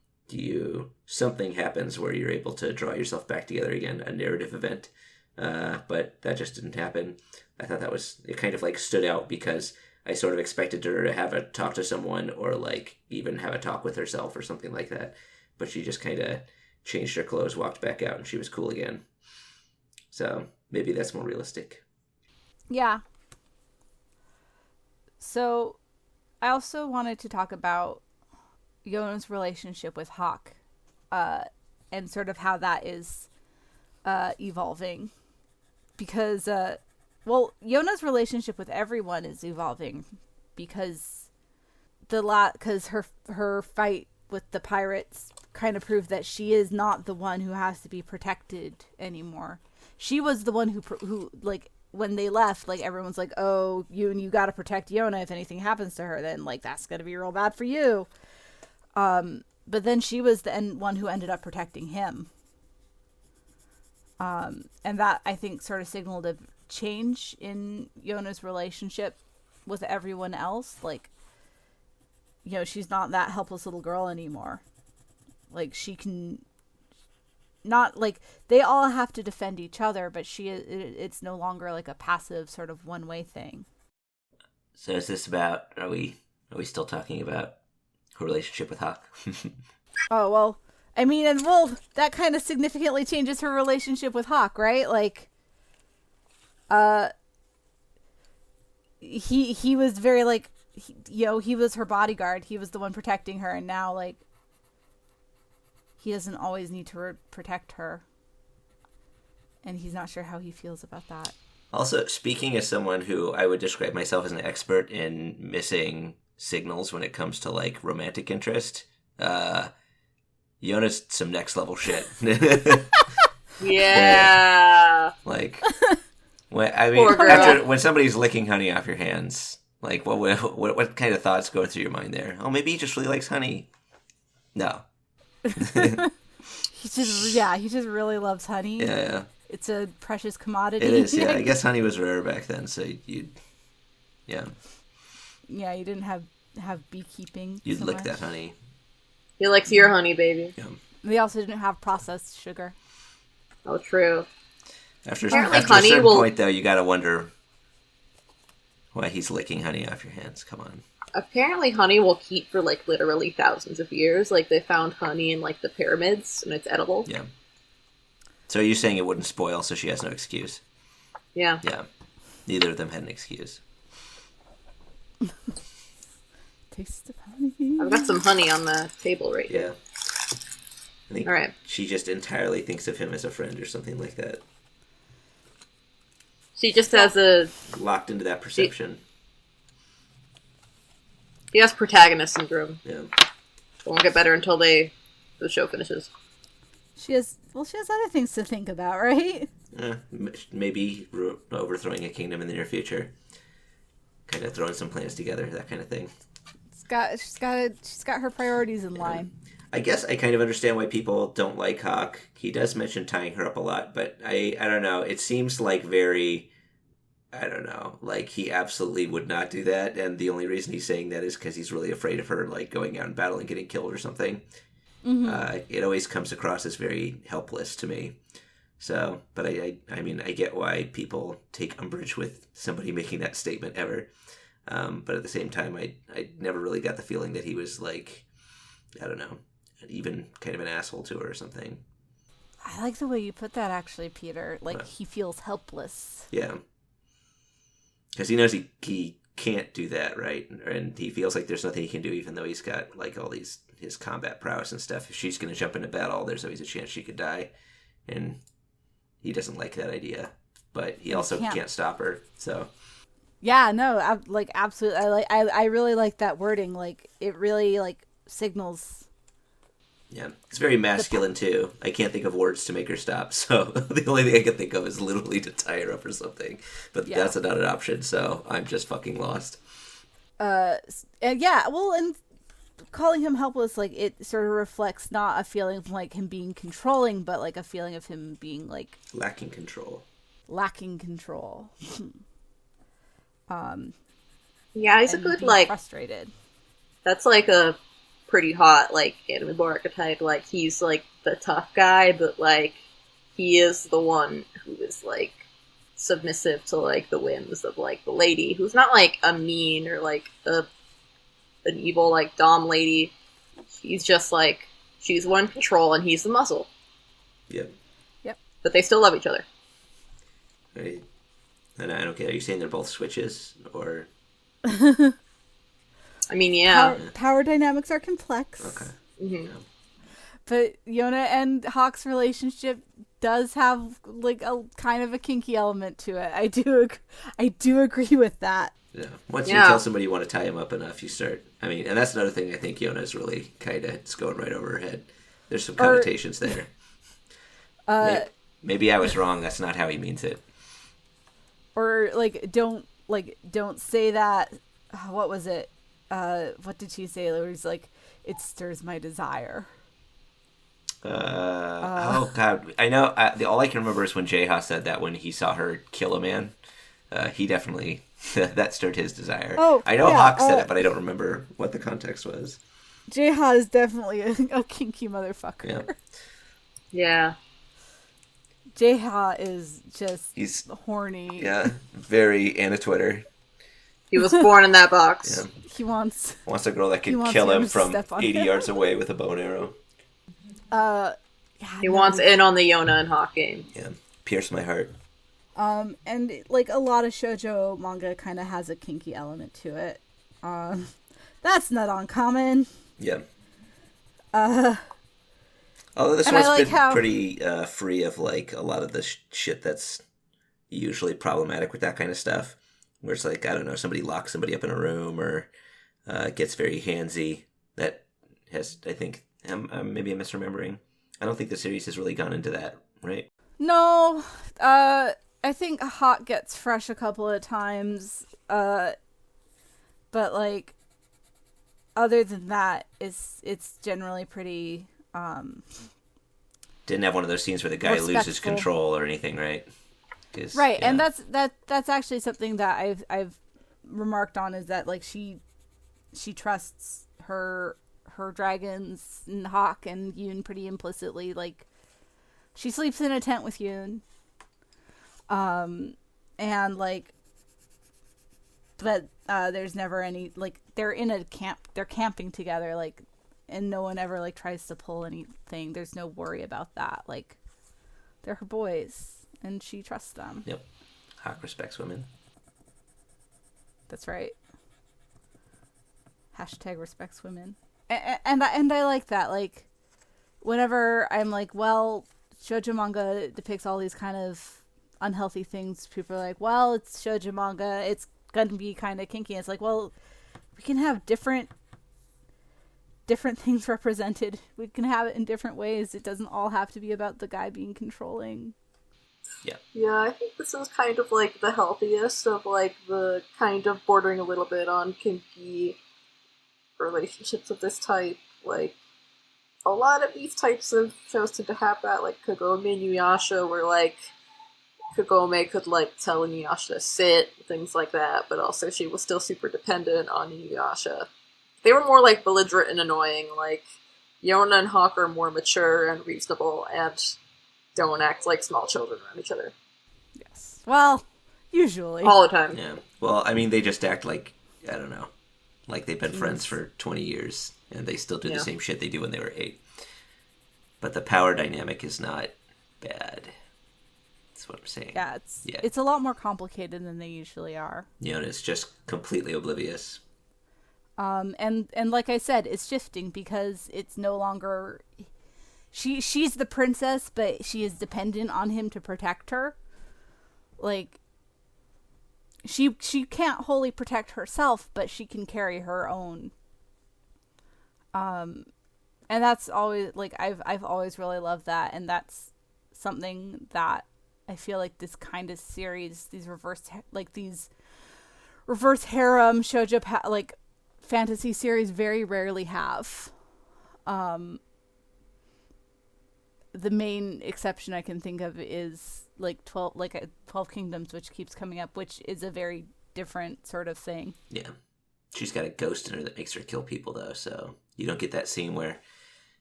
something happens where you're able to draw yourself back together again, a narrative event. But that just didn't happen. I thought it kind of like stood out because I sort of expected her to have a talk to someone or like even have a talk with herself or something like that. But she just kind of changed her clothes, walked back out, and she was cool again. So maybe that's more realistic. Yeah. So I also wanted to talk about Yona's relationship with Hak, and sort of how that is evolving. Because, Yona's relationship with everyone is evolving because her fight with the pirates kind of proved that she is not the one who has to be protected anymore. She was the one who like, when they left, like, everyone's like, oh, you got to protect Yona. If anything happens to her, then, like, that's going to be real bad for you. But then she was the one who ended up protecting him. And that, I think, sort of signaled a change in Yona's relationship with everyone else. Like, she's not that helpless little girl anymore. Like, she can... Not, like, they all have to defend each other, but it's no longer, like, a passive sort of one-way thing. So is this about... Are we still talking about her relationship with Hak? Oh, well... I mean, that kind of significantly changes her relationship with Hak, right? Like, he was very, like, he was her bodyguard. He was the one protecting her, and now, like, he doesn't always need to protect her. And he's not sure how he feels about that. Also, speaking as someone who I would describe myself as an expert in missing signals when it comes to, like, romantic interest, Yona's some next level shit. Yeah. Like, when somebody's licking honey off your hands, like, what kind of thoughts go through your mind there? Oh, maybe he just really likes honey. No. he just really loves honey. Yeah. It's a precious commodity. It is, yeah. I guess honey was rare back then, so yeah, you didn't have beekeeping. You'd lick that honey. He likes your honey, baby. Yeah. They also didn't have processed sugar. Oh, true. After a certain point, though, you gotta wonder why he's licking honey off your hands. Come on. Apparently honey will keep for, like, literally thousands of years. Like, they found honey in, like, the pyramids, and it's edible. Yeah. So you're saying it wouldn't spoil, so she has no excuse? Yeah. Yeah. Neither of them had an excuse. Taste of honey. I've got some honey on the table right here. Yeah. I think all right. She just entirely thinks of him as a friend or something like that. She just has locked into that perception. She has protagonist syndrome. Yeah. It won't get better until the show finishes. She has other things to think about, right? Maybe overthrowing a kingdom in the near future. Kind of throwing some plans together, that kind of thing. She's got her priorities in line. I guess I kind of understand why people don't like Hak. He does mention tying her up a lot, but I don't know. It seems like very, I don't know, like he absolutely would not do that, and the only reason he's saying that is because he's really afraid of her, like, going out in battle and getting killed or something. Mm-hmm. It always comes across as very helpless to me. So, but I mean, I get why people take umbrage with somebody making that statement ever. But at the same time, I never really got the feeling that he was, like, I don't know, even kind of an asshole to her or something. I like the way you put that, actually, Peter. Like, he feels helpless. Yeah. Because he knows he can't do that, right? And he feels like there's nothing he can do, even though he's got, like, all his combat prowess and stuff. If she's going to jump into battle, there's always a chance she could die. And he doesn't like that idea. But he also can't stop her, so... Yeah, no, absolutely. I really like that wording. Like, it really, like, signals Yeah, it's very masculine too. I can't think of words to make her stop, so the only thing I can think of is literally to tie her up or something. But that's not an option, so I'm just fucking lost. Yeah, well, and calling him helpless, like, it sort of reflects not a feeling of, like, him being controlling, but, like, a feeling of him being, like... Lacking control. Yeah, he's a good, like... frustrated. That's, like, a pretty hot, like, anime archetype. Like, he's, like, the tough guy, but, like, he is the one who is, like, submissive to, like, the whims of, like, the lady, who's not, like, a mean or, like, an evil, like, dom lady. He's just, like, she's the one in control and he's the muscle. Yep. But they still love each other. Right. And I don't get, are you saying they're both switches, or... I mean, yeah. Power dynamics are complex. Okay. Mm-hmm. Yeah. But Yona and Hawk's relationship does have, like, a kind of a kinky element to it. I do agree with that. Yeah. Once you tell somebody you want to tie him up enough, you start... I mean, and that's another thing I think Yona's really kind of... It's going right over her head. There's some connotations there. Maybe I was wrong. That's not how he means it. Or, don't say that... What was it? What did she say? Where he's like, it stirs my desire. Oh, God. I know. All I can remember is when Jaha said that when he saw her kill a man. He definitely... that stirred his desire. Oh, I know Hawk said it, but I don't remember what the context was. Jaha is definitely a kinky motherfucker. Yeah. Jaha is just He's horny. Yeah, very Anna Twitter. He was born in that box. Yeah. He wants a girl that can kill him from 80 yards away with a bow and arrow. He wants in on the Yona and Hak game. Yeah, pierce my heart. And like a lot of shoujo manga kind of has a kinky element to it. That's not uncommon. Yeah. Although this one's like been pretty free of like a lot of the shit that's usually problematic with that kind of stuff. Where it's like, I don't know, somebody locks somebody up in a room or gets very handsy. That has, I think, maybe I'm misremembering. I don't think the series has really gone into that, right? No, I think Hot gets fresh a couple of times, but like, other than that, it's generally pretty. Didn't have one of those scenes where the guy loses control or anything, right? Right, yeah. And that's actually something that I've remarked on, is that like she trusts her dragons and Hawk and Yoon pretty implicitly. Like, she sleeps in a tent with Yoon, and like, but there's never any, like, they're in a camp, they're camping together, like, and no one ever like tries to pull anything. There's no worry about that. Like, they're her boys. And she trusts them. Yep. Hawk respects women. That's right. Hashtag respects women. And I like that. Like, whenever I'm like, well, shoujo manga depicts all these kind of unhealthy things, people are like, well, it's shoujo manga, it's gonna be kind of kinky. And it's like, well, we can have different things represented. We can have it in different ways. It doesn't all have to be about the guy being controlling. Yeah, I think this is kind of like the healthiest of like the kind of bordering a little bit on kinky relationships of this type. Like, a lot of these types of shows tend to have that, like Kagome and Inuyasha, where like Kagome could like tell Inuyasha to sit, things like that, but also she was still super dependent on Inuyasha. They were more like belligerent and annoying. Like, Yona and Hawk are more mature and reasonable and don't act like small children around each other. Yes. Well, usually. All the time. Yeah. Well, I mean, they just act like, I don't know, like they've been friends for 20 years, and they still do the same shit they do when they were 8. But the power dynamic is not bad. That's what I'm saying. Yeah, it's a lot more complicated than they usually are. Yona's just completely oblivious. And like I said, it's shifting because it's no longer... She's the princess, but she is dependent on him to protect her. Like, she can't wholly protect herself, but she can carry her own And that's always, like, I've always really loved that, and that's something that I feel like this kind of series, these reverse harem shoujo like fantasy series very rarely have. The main exception I can think of is like 12 Kingdoms, which keeps coming up, which is a very different sort of thing. Yeah. She's got a ghost in her that makes her kill people, though, so you don't get that scene where...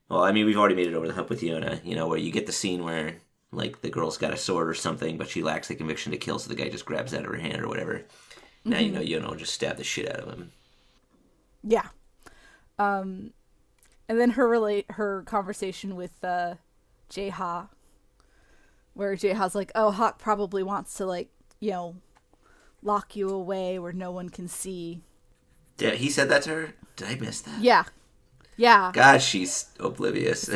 Well, I mean, we've already made it over the hump with Yona, you know, where you get the scene where, like, the girl's got a sword or something, but she lacks the conviction to kill, so the guy just grabs that out of her hand or whatever. Now you know Yona will just stab the shit out of him. Yeah. And then her conversation with Jae-ha, where Jae-ha's like, oh, Hak probably wants to, like, you know, lock you away where no one can see. Yeah, he said that to her? Did I miss that? Yeah. Yeah. God, she's oblivious.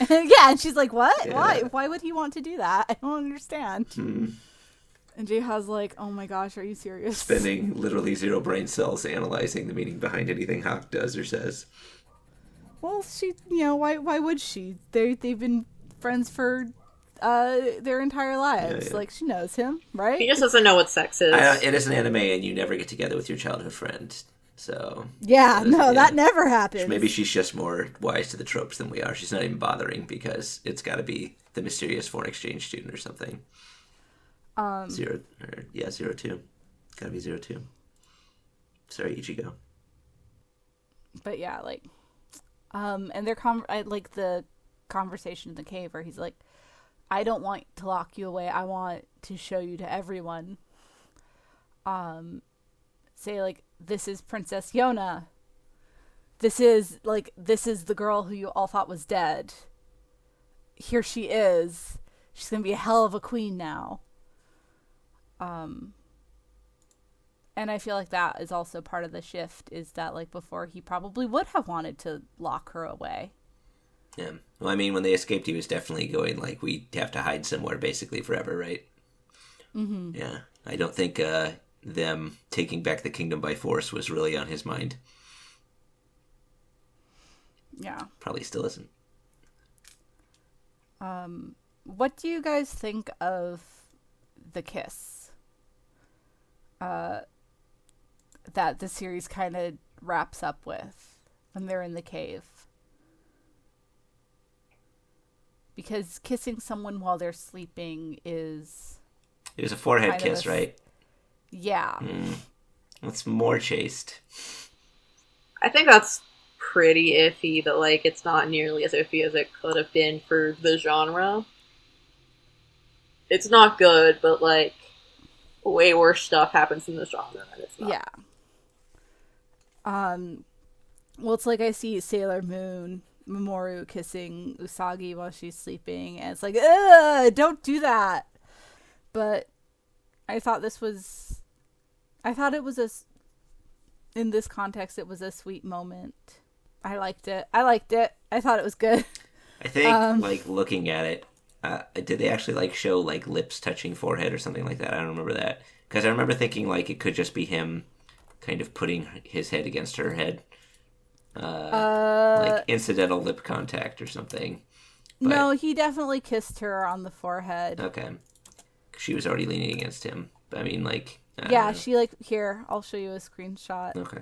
Yeah, and she's like, what? Yeah. Why? Why would he want to do that? I don't understand. And Jae-ha's like, oh my gosh, are you serious? Spending literally 0 brain cells analyzing the meaning behind anything Hak does or says. Well, she, you know, why would she? They've been friends for their entire lives. Yeah. Like, she knows him, right? He just doesn't know what sex is. It is an anime, and you never get together with your childhood friend, so... Yeah, that never happens. Maybe she's just more wise to the tropes than we are. She's not even bothering, because it's got to be the mysterious foreign exchange student or something. 02. Gotta be 02. Sorry, Ichigo. But yeah, like... and I like the conversation in the cave where he's like, I don't want to lock you away. I want to show you to everyone. Say, like, this is Princess Yona. This is the girl who you all thought was dead. Here she is. She's going to be a hell of a queen now. And I feel like that is also part of the shift, is that, like, before he probably would have wanted to lock her away. Yeah. Well, I mean, when they escaped, he was definitely going, like, we have to hide somewhere basically forever, right? Mm-hmm. Yeah. I don't think them taking back the kingdom by force was really on his mind. Yeah. Probably still isn't. What do you guys think of the kiss? That the series kind of wraps up with when they're in the cave. Because kissing someone while they're sleeping is... It was a forehead kiss, right? Yeah. It's more chaste. I think that's pretty iffy, but, like, it's not nearly as iffy as it could have been for the genre. It's not good, but, like, way worse stuff happens in the genre than it's not. Yeah. Well, it's like I see Sailor Moon, Mamoru kissing Usagi while she's sleeping, and it's like, ugh, don't do that. But I thought it was in this context, it was a sweet moment. I liked it. I thought it was good. I think, like, looking at it, did they actually, like, show, like, lips touching forehead or something like that? I don't remember that. Because I remember thinking, like, it could just be him kind of putting his head against her head. Like, incidental lip contact or something. But, no, he definitely kissed her on the forehead. Okay. She was already leaning against him. But, I mean, like... Yeah, she, like... Here, I'll show you a screenshot. Okay.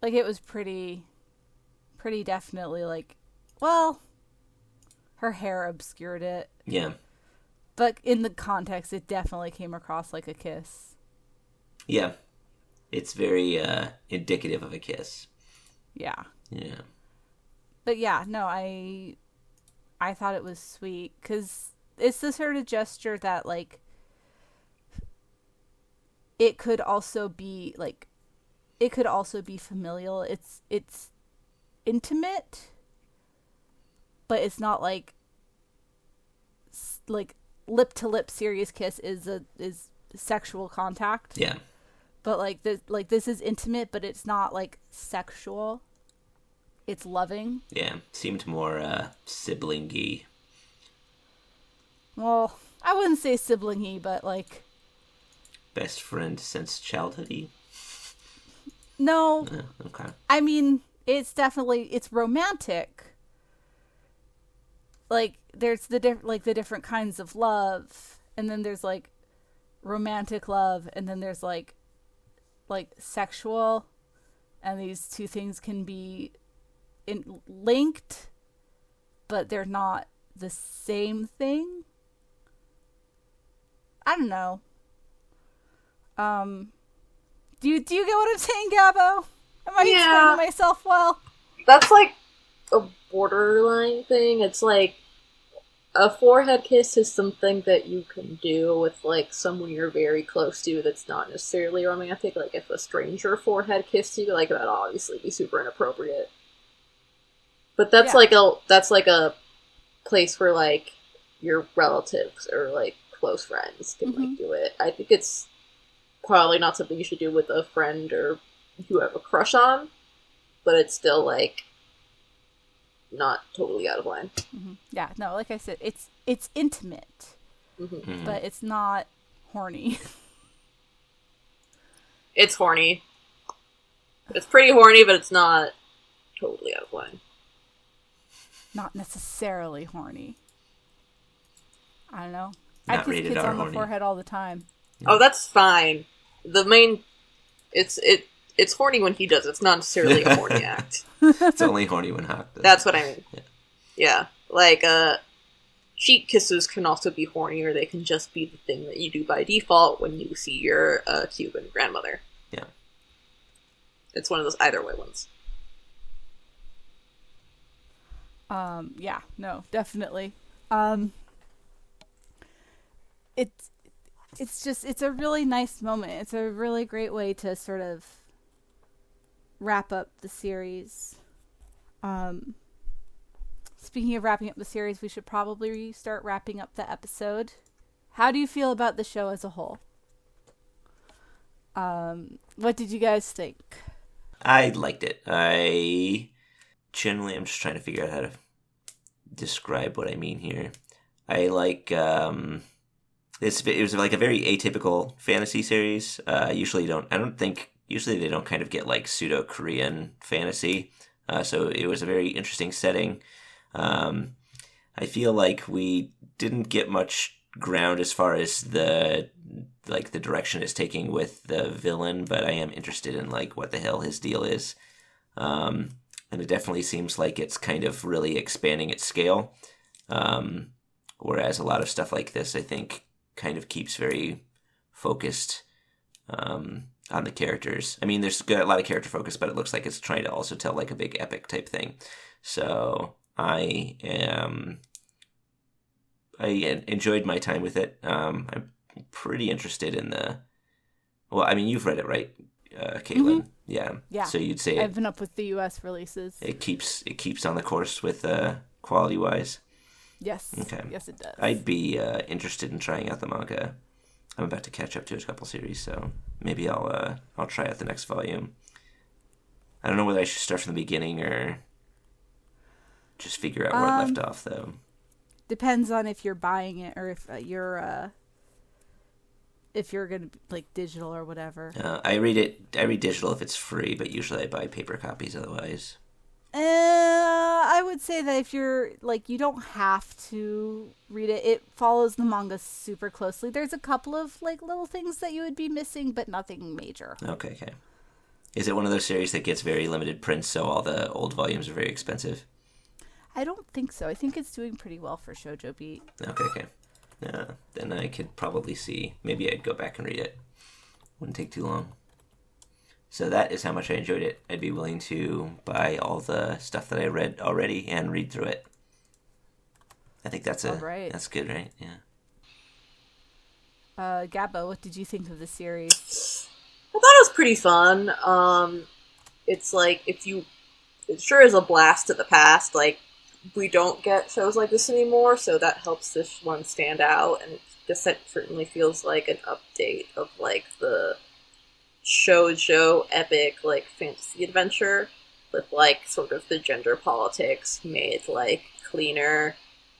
Like, it was pretty definitely, like... Well, her hair obscured it. Yeah. But in the context, it definitely came across like a kiss. Yeah. It's very indicative of a kiss. Yeah. Yeah. But yeah, no, I thought it was sweet, because it's the sort of gesture that, like, it could also be familial. It's intimate, but it's not like lip to lip serious kiss is sexual contact. Yeah. But this is intimate, but it's not like sexual. It's loving. Yeah, seemed more sibling-y. Well, I wouldn't say sibling-y, but like... Best friend since childhood-y? No. Okay. I mean, it's definitely, it's romantic. Like, there's the different kinds of love, and then there's like romantic love, and then there's like sexual, and these two things can be linked, but they're not the same thing. I don't know. Do you get what I'm saying, Gabbo? Am I explaining myself well? That's like a borderline thing. It's like a forehead kiss is something that you can do with like someone you're very close to that's not necessarily romantic. Like if a stranger forehead kissed you, like that'd obviously be super inappropriate. But that's like a place where like your relatives or like close friends can like do it. I think it's probably not something you should do with a friend or you have a crush on, but it's still like not totally out of line. Yeah, no, like I said, it's intimate, but it's not horny. It's horny. It's pretty horny, but it's not totally out of line. Not necessarily horny. I don't know. Not I kiss kids on the forehead all the time. Oh, that's fine. It's horny when he does. It's not necessarily a horny act. It's only horny when Hak does. That's what I mean. Yeah. Like, cheek kisses can also be horny, or they can just be the thing that you do by default when you see your Cuban grandmother. Yeah. It's one of those either way ones. Yeah, no, definitely. It's a really nice moment. It's a really great way to sort of wrap up the series. Speaking of wrapping up the series, we should probably start wrapping up the episode. How do you feel about the show as a whole? What did you guys think? I liked it. I'm just trying to figure out how to describe what I mean here. I like, it was like a very atypical fantasy series. Usually they don't kind of get like pseudo-Korean fantasy. So it was a very interesting setting. I feel like we didn't get much ground as far as the direction it's taking with the villain, but I am interested in like what the hell his deal is. And it definitely seems like it's kind of really expanding its scale. Whereas a lot of stuff like this, I think, kind of keeps very focused on the characters. I mean, there's a lot of character focus, but it looks like it's trying to also tell like a big epic type thing. So I enjoyed my time with it. I'm pretty interested in well, I mean, you've read it, right, Caitlin? Yeah. So you'd say I've been up with the U.S. releases. It keeps on the course with quality wise. Yes. Okay. Yes, it does. I'd be interested in trying out the manga. I'm about to catch up to a couple series, so maybe I'll try out the next volume. I don't know whether I should start from the beginning or just figure out where it left off, though. Depends on if you're buying it or if you're gonna like digital or whatever. I read digital if it's free, but usually I buy paper copies otherwise. I would say that if you're like, you don't have to read it. It follows the manga super closely. There's a couple of like little things that you would be missing, but nothing major. Okay. Is it one of those series that gets very limited prints, so all the old volumes are very expensive? I don't think so. I think it's doing pretty well for Shoujo Beat. Okay. Then I could probably see. Maybe I'd go back and read it. Wouldn't take too long. So that is how much I enjoyed it. I'd be willing to buy all the stuff that I read already and read through it. I think that's that's good, right? Yeah. Gabbo, what did you think of the series? I thought it was pretty fun. It's like it sure is a blast to the past. Like, we don't get shows like this anymore, so that helps this one stand out, and it certainly feels like an update of like the shoujo epic like fantasy adventure with like sort of the gender politics made like cleaner,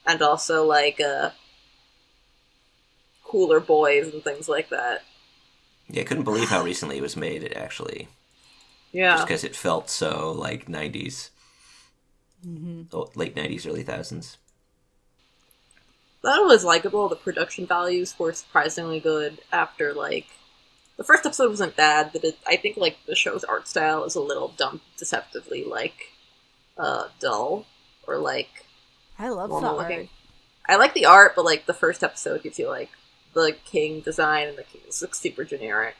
and also like cooler boys and things like that. Yeah, I couldn't believe how recently it was made, actually. Yeah. Just because it felt so, like, 90s. Late 90s, early 1000s. That was likable. The production values were surprisingly good after, like... The first episode wasn't bad, but I think, like, the show's art style is a little deceptively, like, dull. Or, like... I love normal the looking. art. I like the art, but, like, the first episode gives you, like, the king design, and the king is, like, super generic.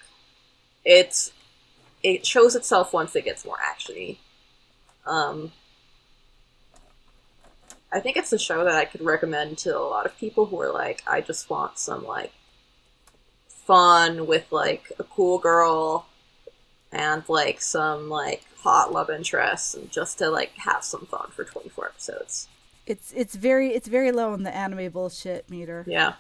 It shows itself once it gets more actiony. I think it's a show that I could recommend to a lot of people who are like, I just want some, like, fun with, like, a cool girl and, like, some, like, hot love interest, and just to, like, have some fun for 24 episodes. It's very low on the anime bullshit meter. Yeah.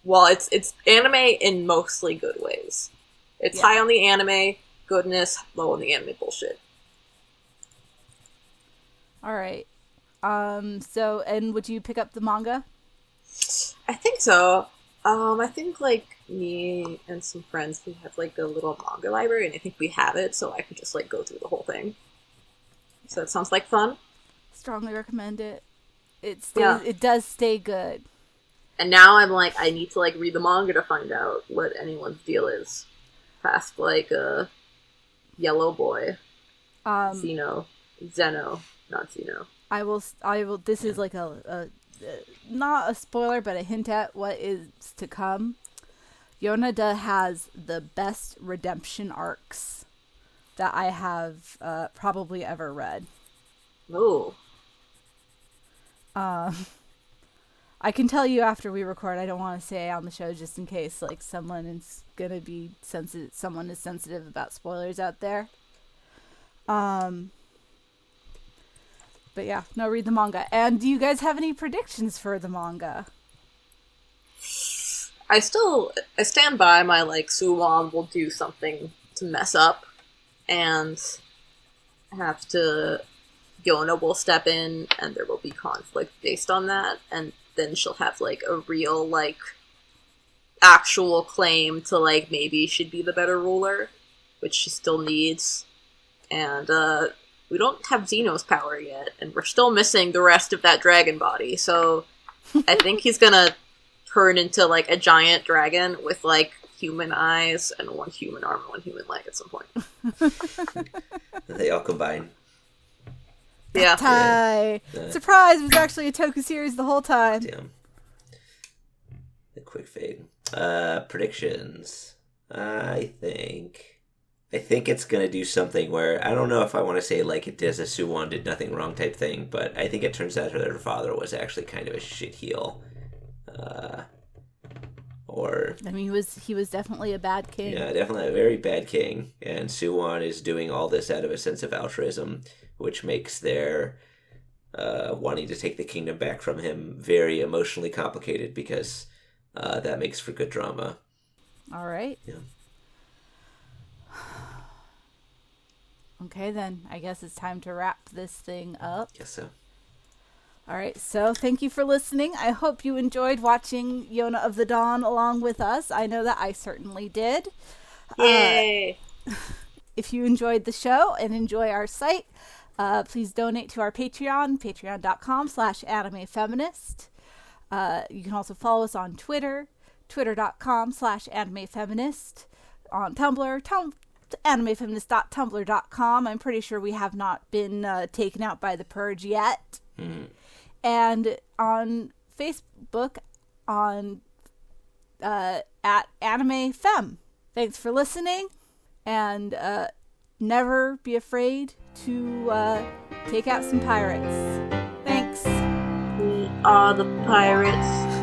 Well, it's anime in mostly good ways. It's high on the anime goodness, low on the anime bullshit. All right. So, and would you pick up the manga? I think so. I think, like, me and some friends, we have, like, a little manga library, and I think we have it, so I could just, like, go through the whole thing. So that sounds like fun. Strongly recommend it. It does stay good. And now I'm like, I need to, like, read the manga to find out what anyone's deal is. Past, like, Yellow Boy. Xeno, not Xeno. I will, this is like a not a spoiler, but a hint at what is to come. Yona has the best redemption arcs that I have probably ever read. Ooh. I can tell you after we record. I don't want to say on the show just in case, like, someone is gonna be sensitive. Someone is sensitive about spoilers out there. But yeah, no, read the manga. And do you guys have any predictions for the manga? I stand by my, like, Suwon will do something to mess up, and Yona will step in, and there will be conflict based on that, and then she'll have, like, a real, like, actual claim to, like, maybe she'd be the better ruler, which she still needs. And, we don't have Xeno's power yet, and we're still missing the rest of that dragon body, so I think he's gonna turn into, like, a giant dragon with, like, human eyes and one human arm and one human leg at some point. They all combine. Yeah. Tie. Surprise! It was actually a Toku series the whole time. Damn. The quick fade. Predictions. I think it's gonna do something where, I don't know if I want to say, like, it does a Suwon did nothing wrong type thing, but I think it turns out that her father was actually kind of a shit heel. I mean, he was definitely a bad king. Yeah, definitely a very bad king. And Suwon is doing all this out of a sense of altruism, which makes their wanting to take the kingdom back from him very emotionally complicated, because that makes for good drama. All right. Yeah. Okay, then. I guess it's time to wrap this thing up. Guess so. All right, so thank you for listening. I hope you enjoyed watching Yona of the Dawn along with us. I know that I certainly did. Yay! If you enjoyed the show and enjoy our site, please donate to our Patreon, patreon.com/animefeminist. You can also follow us on Twitter, twitter.com/animefeminist. On Tumblr, animefeminist.tumblr.com. I'm pretty sure we have not been taken out by the purge yet. And on Facebook at Anime Fem. Thanks for listening, and never be afraid to take out some pirates. Thanks. We are the pirates.